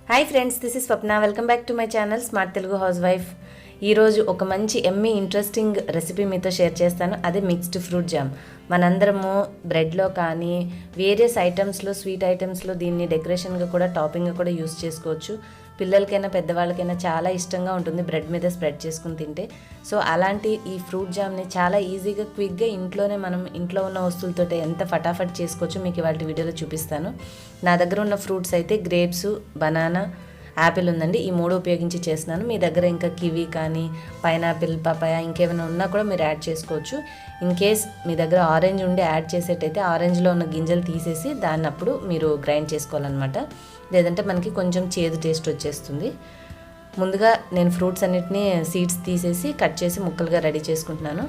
Hi friends, this is Swapna. Welcome back to my channel smart Telugu house wife. ఈరోజు ఒక మంచి Emmy interesting recipe మీతో share చేస్తాను. అదే మిక్స్డ్ ఫ్రూట్ జామ్. మనందరము బ్రెడ్లో కానీ వేరియస్ ఐటమ్స్లో, స్వీట్ ఐటమ్స్లో దీన్ని డెకరేషన్గా కూడా, టాపింగ్గా కూడా యూస్ చేసుకోవచ్చు. పిల్లలకైనా పెద్దవాళ్ళకైనా చాలా ఇష్టంగా ఉంటుంది బ్రెడ్ మీద స్ప్రెడ్ చేసుకుని తింటే. సో అలాంటి ఈ ఫ్రూట్ జామ్ని చాలా ఈజీగా, క్విక్గా ఇంట్లోనే మనం ఇంట్లో ఉన్న వస్తువులతో ఎంత ఫటాఫట్ చేసుకోవచ్చు మీకు ఇవాళ వీడియోలో చూపిస్తాను. నా దగ్గర ఉన్న ఫ్రూట్స్ అయితే గ్రేప్స్, బనానా, యాపిల్ ఉందండి. ఈ మూడు ఉపయోగించి చేస్తున్నాను. మీ దగ్గర ఇంకా కివి కానీ, పైనాపిల్, పపాయ ఇంకేమైనా ఉన్నా కూడా మీరు యాడ్ చేసుకోవచ్చు. ఇన్ కేస్ మీ దగ్గర ఆరెంజ్ ఉండి యాడ్ చేసేటైతే ఆరెంజ్లో ఉన్న గింజలు తీసేసి దాన్ని అప్పుడు మీరు గ్రైండ్ చేసుకోవాలన్నమాట. లేదంటే మనకి కొంచెం చేదు టేస్ట్ వచ్చేస్తుంది. ముందుగా నేను ఫ్రూట్స్ అన్నిటినీ సీడ్స్ తీసేసి కట్ చేసి ముక్కలుగా రెడీ చేసుకుంటున్నాను.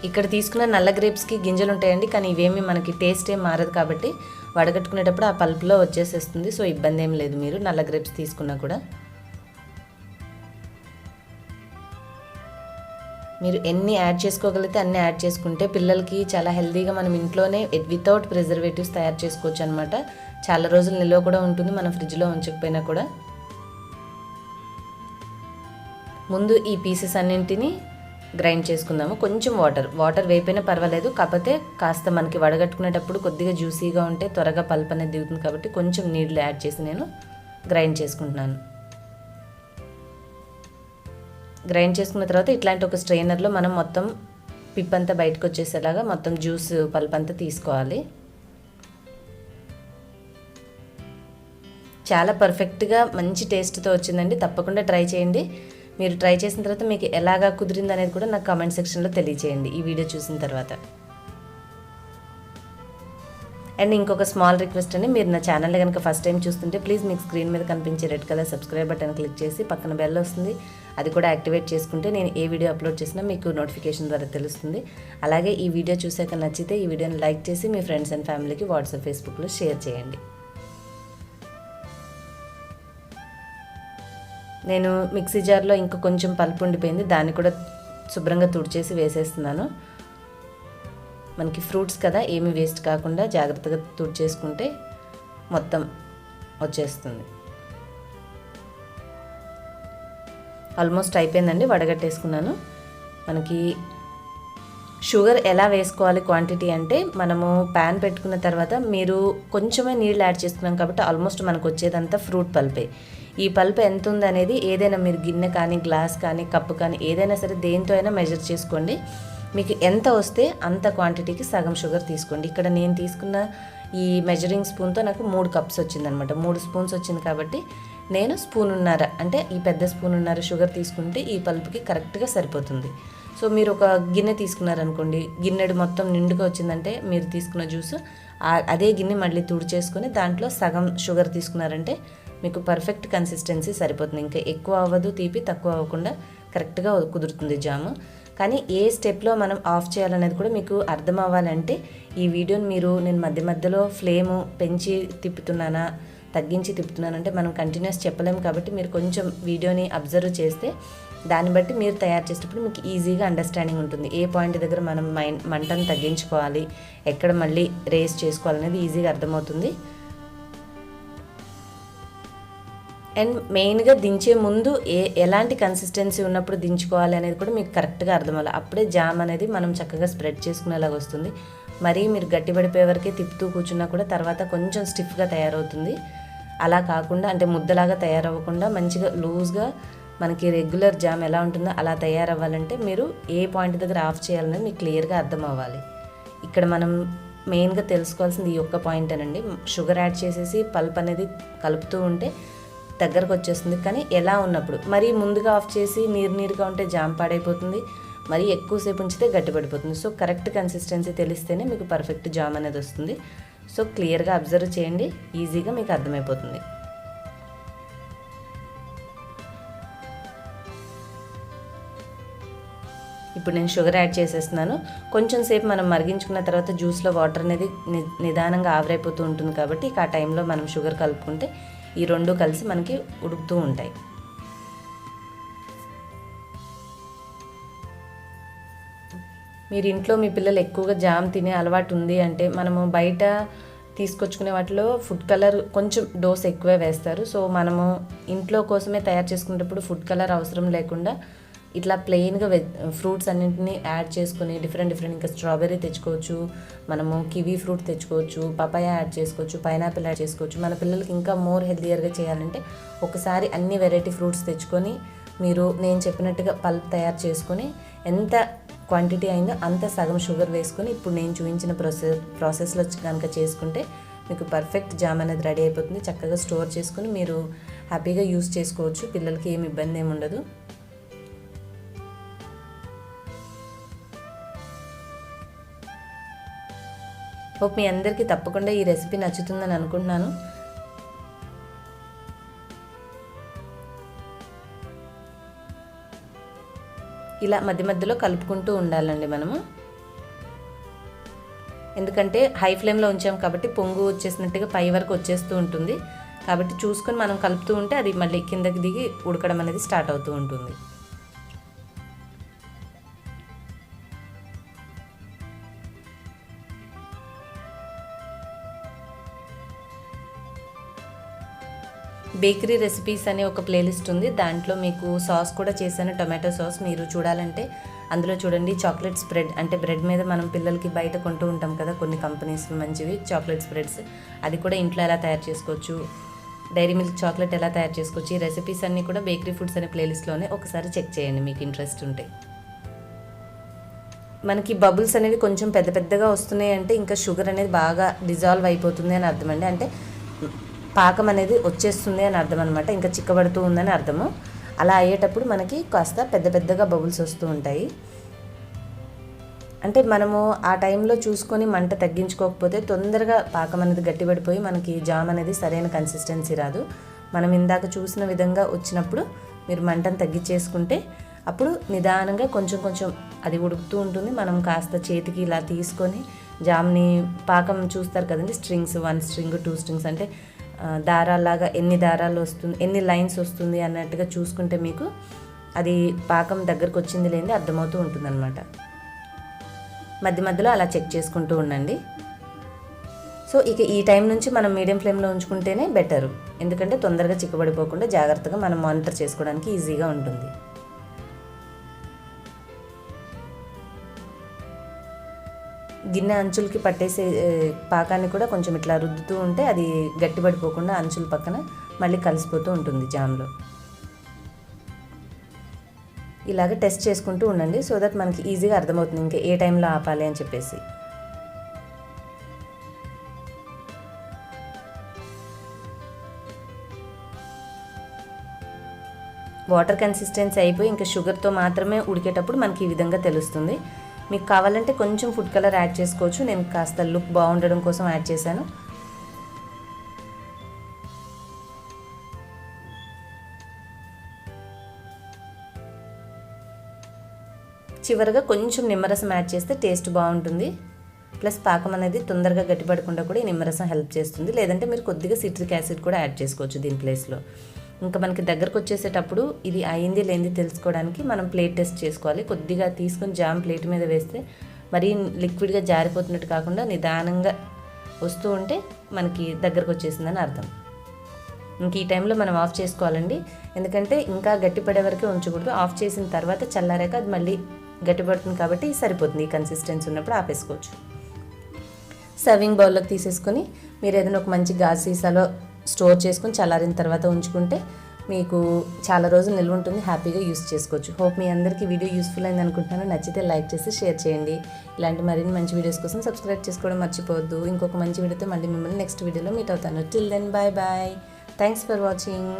ఇక్కడ తీసుకున్న నల్ల గ్రేప్స్కి గింజలు ఉంటాయండి, కానీ ఇవేమి మనకి టేస్ట్ ఏం మారదు కాబట్టి వడగట్టుకునేటప్పుడు ఆ పల్పులో వచ్చేసేస్తుంది. సో ఇబ్బంది ఏం లేదు మీరు నల్ల గ్రేప్స్ తీసుకున్నా కూడా. మీరు ఎన్ని యాడ్ చేసుకోగలిగితే అన్ని యాడ్ చేసుకుంటే పిల్లలకి చాలా హెల్తీగా మనం ఇంట్లోనే వితౌట్ ప్రిజర్వేటివ్స్ తయారు చేసుకోవచ్చు అనమాట. చాలా రోజులు నిల్వ కూడా ఉంటుంది మనం ఫ్రిడ్జ్లో ఉంచకపోయినా కూడా. ముందు ఈ పీసెస్ అన్నింటినీ గ్రైండ్ చేసుకుందాము. కొంచెం వాటర్ వేయిపోయినా పర్వాలేదు, కాకపోతే కాస్త మనకి వడగట్టుకునేటప్పుడు కొద్దిగా జ్యూసీగా ఉంటే త్వరగా పల్ప్ అనేది దిగుతుంది కాబట్టి కొంచెం నీళ్ళు యాడ్ చేసి నేను గ్రైండ్ చేసుకుంటున్నాను. గ్రైండ్ చేసుకున్న తర్వాత ఇట్లాంటి ఒక స్ట్రైనర్లో మనం మొత్తం పిప్ అంతా బయటకు వచ్చేసేలాగా మొత్తం జ్యూస్ పల్ప్ అంతా తీసుకోవాలి. చాలా పర్ఫెక్ట్గా మంచి టేస్ట్తో వచ్చిందండి. తప్పకుండా ట్రై చేయండి. మీరు ట్రై చేసిన తర్వాత మీకు ఎలాగా కుదిరింది అనేది కూడా నాకు కామెంట్ సెక్షన్లో తెలియజేయండి ఈ వీడియో చూసిన తర్వాత. అండ్ ఇంకొక స్మాల్ రిక్వెస్ట్ అండి, మీరు నా ఛానల్ని కనుక ఫస్ట్ టైం చూస్తుంటే ప్లీజ్ మీకు స్క్రీన్ మీద కనిపించే red colour subscribe button click చేసి పక్కన బెల్ వస్తుంది, అది కూడా యాక్టివేట్ చేసుకుంటే నేను ఏ వీడియో అప్లోడ్ చేసినా మీకు నోటిఫికేషన్ ద్వారా తెలుస్తుంది. అలాగే ఈ వీడియో చూసాక నచ్చితే ఈ వీడియోని లైక్ చేసి మీ ఫ్రెండ్స్ అండ్ ఫ్యామిలీకి వాట్సాప్, ఫేస్బుక్లో షేర్ చేయండి. నేను మిక్సీ జార్లో ఇంకా కొంచెం పల్పు ఉండిపోయింది, దాన్ని కూడా శుభ్రంగా తుడిచేసి వేసేస్తున్నాను. మనకి ఫ్రూట్స్ కదా, ఏమీ వేస్ట్ కాకుండా జాగ్రత్తగా తుడిచేసుకుంటే మొత్తం వచ్చేస్తుంది. ఆల్మోస్ట్ అయిపోయిందండి, వడగట్టేసుకున్నాను. మనకి షుగర్ ఎలా వేసుకోవాలి క్వాంటిటీ అంటే, మనము ప్యాన్ పెట్టుకున్న తర్వాత మీరు కొంచెమే నీళ్ళు యాడ్ చేసుకున్నాం కాబట్టి ఆల్మోస్ట్ మనకు వచ్చేదంతా ఫ్రూట్ పల్పే. ఈ పల్ప్ ఎంత ఉంది అనేది ఏదైనా మీరు గిన్నె కానీ, గ్లాస్ కానీ, కప్పు కానీ ఏదైనా సరే దేంతో అయినా మెజర్ చేసుకోండి. మీకు ఎంత వస్తే అంత క్వాంటిటీకి సగం షుగర్ తీసుకోండి. ఇక్కడ నేను తీసుకున్న ఈ మెజరింగ్ స్పూన్తో నాకు 3 కప్స్ వచ్చిందనమాట. 3 స్పూన్స్ వచ్చింది కాబట్టి నేను స్పూనున్నర, అంటే ఈ పెద్ద స్పూనున్నర షుగర్ తీసుకుంటే ఈ పల్పుకి కరెక్ట్గా సరిపోతుంది. సో మీరు ఒక గిన్నె తీసుకున్నారనుకోండి, గిన్నెడు మొత్తం నిండుగా వచ్చిందంటే మీరు తీసుకున్న జ్యూస్ అదే గిన్నె మళ్ళీ తుడిచేసుకొని దాంట్లో సగం షుగర్ తీసుకున్నారంటే మీకు పర్ఫెక్ట్ కన్సిస్టెన్సీ సరిపోతుంది. ఇంకా ఎక్కువ అవ్వదు, తీపి తక్కువ అవ్వకుండా కరెక్ట్గా కుదురుతుంది జాము. కానీ ఏ స్టెప్లో మనం ఆఫ్ చేయాలనేది కూడా మీకు అర్థం అవ్వాలంటే ఈ వీడియోని నేను మధ్య మధ్యలో ఫ్లేము పెంచి తిప్పుతున్నానా, తగ్గించి తిప్పుతున్నానంటే మనం కంటిన్యూస్ చెప్పలేము కాబట్టి మీరు కొంచెం వీడియోని అబ్జర్వ్ చేస్తే దాన్ని బట్టి మీరు తయారు చేసేటప్పుడు మీకు ఈజీగా అండర్స్టాండింగ్ ఉంటుంది. ఏ పాయింట్ దగ్గర మనం మంటను తగ్గించుకోవాలి, ఎక్కడ మళ్ళీ రేస్ చేసుకోవాలనేది ఈజీగా అర్థమవుతుంది. అండ్ మెయిన్గా దించే ముందు ఎలాంటి కన్సిస్టెన్సీ ఉన్నప్పుడు దించుకోవాలి అనేది కూడా మీకు కరెక్ట్గా అర్థం అవ్వాలి. అప్పుడే జామ్ అనేది మనం చక్కగా స్ప్రెడ్ చేసుకునేలాగా వస్తుంది. మరీ మీరు గట్టిపడిపోయే వరకే తిప్పుతూ కూర్చున్నా కూడా తర్వాత కొంచెం స్టిఫ్గా తయారవుతుంది. అలా కాకుండా, అంటే ముద్దలాగా తయారవ్వకుండా మంచిగా లూజ్గా మనకి రెగ్యులర్ జామ్ ఎలా ఉంటుందో అలా తయారవ్వాలంటే మీరు ఏ పాయింట్ దగ్గర ఆఫ్ చేయాలనేది మీకు క్లియర్గా అర్థం అవ్వాలి. ఇక్కడ మనం మెయిన్గా తెలుసుకోవాల్సింది ఈ ఒక్క పాయింట్ అనండి. షుగర్ యాడ్ చేసేసి పల్ప్ అనేది కలుపుతూ ఉంటే దగ్గరకు వచ్చేస్తుంది. కానీ ఎలా ఉన్నప్పుడు మరీ ముందుగా ఆఫ్ చేసి నీరుగా ఉంటే జామ్ పాడైపోతుంది, మరీ ఎక్కువసేపు ఉంచితే గట్టిపడిపోతుంది. సో కరెక్ట్ కన్సిస్టెన్సీ తెలిస్తేనే మీకు పర్ఫెక్ట్ జామ్ అనేది వస్తుంది. సో క్లియర్గా అబ్జర్వ్ చేయండి, ఈజీగా మీకు అర్థమైపోతుంది. ఇప్పుడు నేను షుగర్ యాడ్ చేసేస్తున్నాను. కొంచెం సేపు మనం మరిగించుకున్న తర్వాత జ్యూస్లో వాటర్ అనేది నిదానంగా ఆవిరైపోతూ ఉంటుంది కాబట్టి ఆ టైంలో మనం షుగర్ కలుపుకుంటే ఈ రెండు కలిసి మనకి ఉడుకుతూ ఉంటాయి. మీరు ఇంట్లో మీ పిల్లలు ఎక్కువగా జామ్ తినే అలవాటు ఉంది అంటే మనము బయట తీసుకొచ్చుకునే వాటిలో ఫుడ్ కలర్ కొంచెం డోస్ ఎక్కువే వేస్తారు. సో మనము ఇంట్లో కోసమే తయారు చేసుకునేటప్పుడు ఫుడ్ కలర్ అవసరం లేకుండా ఇట్లా ప్లెయిన్గా ఫ్రూట్స్ అన్నింటినీ యాడ్ చేసుకొని డిఫరెంట్ ఇంకా స్ట్రాబెర్రీ తెచ్చుకోవచ్చు, మనము కివీ ఫ్రూట్ తెచ్చుకోవచ్చు, పపాయ యాడ్ చేసుకోవచ్చు, పైనాపిల్ యాడ్ చేసుకోవచ్చు. మన పిల్లలకి ఇంకా మోర్ హెల్దియర్గా చేయాలంటే ఒకసారి అన్ని వెరైటీ ఫ్రూట్స్ తెచ్చుకొని మీరు నేను చెప్పినట్టుగా పల్ప్ తయారు చేసుకొని ఎంత క్వాంటిటీ అయిందో అంత సగం షుగర్ వేసుకొని ఇప్పుడు నేను చూపించిన ప్రాసెస్లో కనుక చేసుకుంటే మీకు పర్ఫెక్ట్ జామ్ అనేది రెడీ అయిపోతుంది. చక్కగా స్టోర్ చేసుకొని మీరు హ్యాపీగా యూస్ చేసుకోవచ్చు. పిల్లలకి ఏమి ఇబ్బంది ఏమి ఉండదు. హోప్ మీ అందరికీ తప్పకుండా ఈ రెసిపీ నచ్చుతుందని అనుకుంటున్నాను. ఇలా మధ్య మధ్యలో కలుపుకుంటూ ఉండాలండి మనము, ఎందుకంటే హై ఫ్లేమ్లో ఉంచాం కాబట్టి పొంగు వచ్చేసినట్టుగా పై వరకు వచ్చేస్తూ ఉంటుంది. కాబట్టి చూసుకొని మనం కలుపుతూ ఉంటే అది మళ్ళీ కిందకి దిగి ఉడకడం అనేది స్టార్ట్ అవుతూ ఉంటుంది. బేకరీ రెసిపీస్ అనే ఒక ప్లేలిస్ట్ ఉంది. దాంట్లో మీకు సాస్ కూడా చేశాను, టొమాటో సాస్. మీరు చూడాలంటే అందులో చూడండి. చాక్లెట్ స్ప్రెడ్ అంటే బ్రెడ్ మీద మనం పిల్లలకి బయట కొంటూ ఉంటాం కదా కొన్ని కంపెనీస్ మంచివి చాక్లెట్ స్ప్రెడ్స్, అది కూడా ఇంట్లో ఎలా తయారు చేసుకోవచ్చు, డైరీ మిల్క్ చాక్లెట్ ఎలా తయారు చేసుకోవచ్చు, ఈ రెసిపీస్ అన్నీ కూడా బేకరీ ఫుడ్స్ అనే ప్లేలిస్ట్లోనే ఒకసారి చెక్ చేయండి మీకు ఇంట్రెస్ట్ ఉంటే. మనకి బబుల్స్ అనేవి కొంచెం పెద్దగా వస్తున్నాయి అంటే ఇంకా షుగర్ అనేది బాగా డిజాల్వ్ అయిపోతుంది అని అర్థం అండి. అంటే పాకం అనేది వచ్చేస్తుంది అని అర్థం అనమాట, ఇంకా చిక్కబడుతూ ఉందని అర్థము. అలా అయ్యేటప్పుడు మనకి కాస్త పెద్దగా బబుల్స్ వస్తూ ఉంటాయి. అంటే మనము ఆ టైంలో చూసుకొని మంట తగ్గించుకోకపోతే తొందరగా పాకం అనేది గట్టిపడిపోయి మనకి జామ్ అనేది సరైన కన్సిస్టెన్సీ రాదు. మనం ఇందాక చూసిన విధంగా వచ్చినప్పుడు మీరు మంటను తగ్గించేసుకుంటే అప్పుడు నిదానంగా కొంచెం అది ఉడుకుతూ ఉంటుంది. మనం కాస్త చేతికి ఇలా తీసుకొని జామ్ని పాకం చూస్తారు కదండి, స్ట్రింగ్స్ 1 స్ట్రింగ్ 2 స్ట్రింగ్స్ అంటే దారాలాగా ఎన్ని దారాలు వస్తుంది, ఎన్ని లైన్స్ వస్తుంది అన్నట్టుగా చూసుకుంటే మీకు అది పాకం దగ్గరకు వచ్చింది లేనిది అర్థమవుతూ ఉంటుంది అనమాట. మధ్యలో అలా చెక్ చేసుకుంటూ ఉండండి. సో ఇక ఈ టైం నుంచి మనం మీడియం ఫ్లేమ్లో ఉంచుకుంటేనే బెటరు, ఎందుకంటే తొందరగా చిక్కబడిపోకుండా జాగ్రత్తగా మనం మానిటర్ చేసుకోవడానికి ఈజీగా ఉంటుంది. గిన్నె అంచులకి పట్టేసే పాకాన్ని కూడా కొంచెం ఇట్లా రుద్దుతూ ఉంటే అది గట్టిపడిపోకుండా అంచుల పక్కన మళ్ళీ కలిసిపోతూ ఉంటుంది జామ్లో. ఇలాగ టెస్ట్ చేసుకుంటూ ఉండండి సో దట్ మనకి ఈజీగా అర్థమవుతుంది ఇంకా ఏ టైంలో ఆపాలి అని చెప్పేసి. వాటర్ కన్సిస్టెన్సీ అయిపోయి ఇంకా షుగర్తో మాత్రమే ఉడికేటప్పుడు మనకి ఈ విధంగా తెలుస్తుంది. మీకు కావాలంటే కొంచెం ఫుడ్ కలర్ యాడ్ చేసుకోవచ్చు, నేను కాస్త లుక్ బాగుండడం కోసం యాడ్ చేశాను. చివరగా కొంచెం నిమ్మరసం యాడ్ చేస్తే టేస్ట్ బాగుంటుంది. ప్లస్ పాకం అనేది తొందరగా గట్టిపడకుండా కూడా ఈ నిమ్మరసం హెల్ప్ చేస్తుంది. లేదంటే మీరు కొద్దిగా సిట్రిక్ యాసిడ్ కూడా యాడ్ చేసుకోవచ్చు దీని ప్లేస్లో. ఇంకా మనకి దగ్గరకు వచ్చేసేటప్పుడు ఇది అయింది లేనిది తెలుసుకోవడానికి మనం ప్లేట్ టెస్ట్ చేసుకోవాలి. కొద్దిగా తీసుకొని జామ్ ప్లేట్ మీద వేస్తే మరీ లిక్విడ్గా జారిపోతున్నట్టు కాకుండా నిదానంగా వస్తూ ఉంటే మనకి దగ్గరకు వచ్చేసిందని అర్థం. ఇంక ఈ టైంలో మనం ఆఫ్ చేసుకోవాలండి, ఎందుకంటే ఇంకా గట్టిపడే వరకే ఉంచకూడదు. ఆఫ్ చేసిన తర్వాత చల్లారాక అది మళ్ళీ గట్టిపడుతుంది కాబట్టి సరిపోతుంది. ఈ కన్సిస్టెన్సీ ఉన్నప్పుడు ఆపేసుకోవచ్చు. సర్వింగ్ బౌల్లోకి తీసేసుకొని మీరు ఏదైనా ఒక మంచి గాజు సీసాలో స్టోర్ చేసుకుని చల్లారిన తర్వాత ఉంచుకుంటే మీకు చాలా రోజులు నిల్వ ఉంటుంది, హ్యాపీగా యూస్ చేసుకోవచ్చు. హోప్ మీ అందరికీ వీడియో యూస్ఫుల్ అయింది అనుకుంటున్నాను. నచ్చితే లైక్ చేసి షేర్ చేయండి. ఇలాంటి మరిన్ని మంచి వీడియోస్ కోసం సబ్స్క్రైబ్ చేసుకోవడం మర్చిపోవద్దు. ఇంకొక మంచి వీడియోతో మళ్ళీ మిమ్మల్ని నెక్స్ట్ వీడియోలో మీట్ అవుతాను. Till then bye. Thanks for watching.